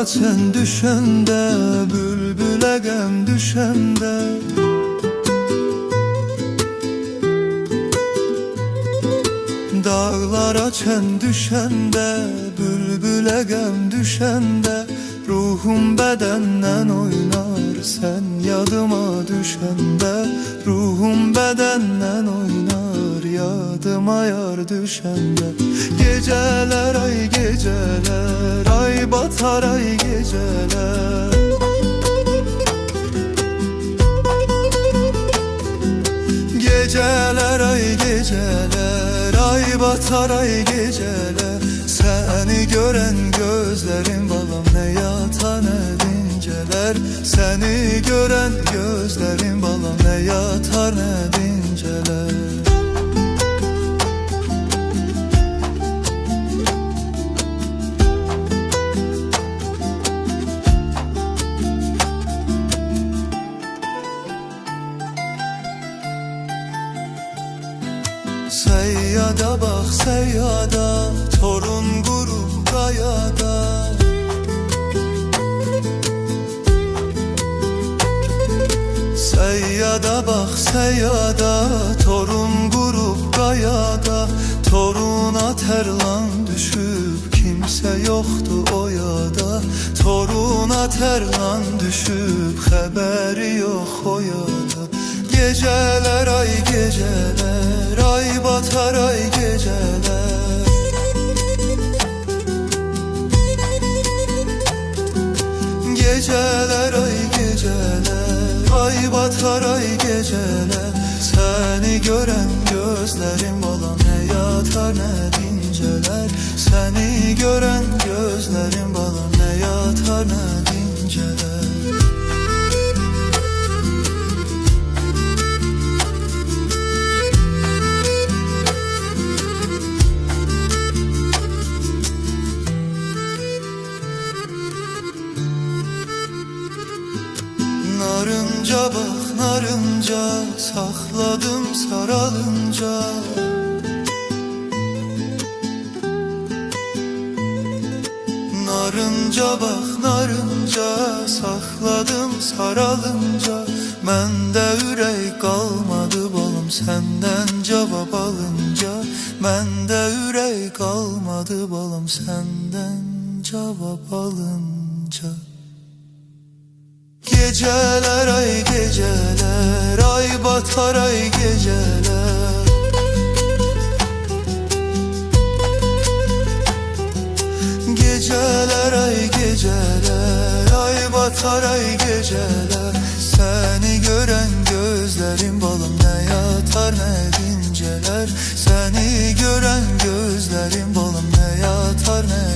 açan düşende, bülbüle gəm düşende. Dağlar açan düşende, bülbüle gəm düşende. Ruhum bedenden oynar sen yadıma düşende. Ruhum bedenden oynar yadıma yar düşende. Geceler ay geceler, ay batar ay geceler. Geceler ay geceler, ay batar ay geceler. Seni gören gözlerim balam ne yatar ne dinceler. Seni gören gözlerim balam ne yatar ne dinceler. Seyyada bak seyyada, torun grup kayada. Seyyada bak seyyada, torun grup kayada. Toruna terlan düşüp kimse yoktu o yada. Toruna terlan düşüp haberi yok o yada. Geceler ay geceler, ay batar ay geceler. Geceler ay geceler, ay batar ay geceler. Seni gören gözlerim balam ne yatar ne dinceler. Seni gören gözlerim balam ne yatar ne dinceler. Narınca bak narınca, sakladım saralınca. Narınca bak narınca, sakladım saralınca. Mende ürək kalmadı balım senden cevap alınca. Mende ürək kalmadı balım senden cevap alınca. Geceler ay geceler, ay batar ay geceler. Geceler ay geceler, ay batar ay geceler. Seni gören gözlerim balım ne yatar ne dinceler. Seni gören gözlerim balım ne yatar ne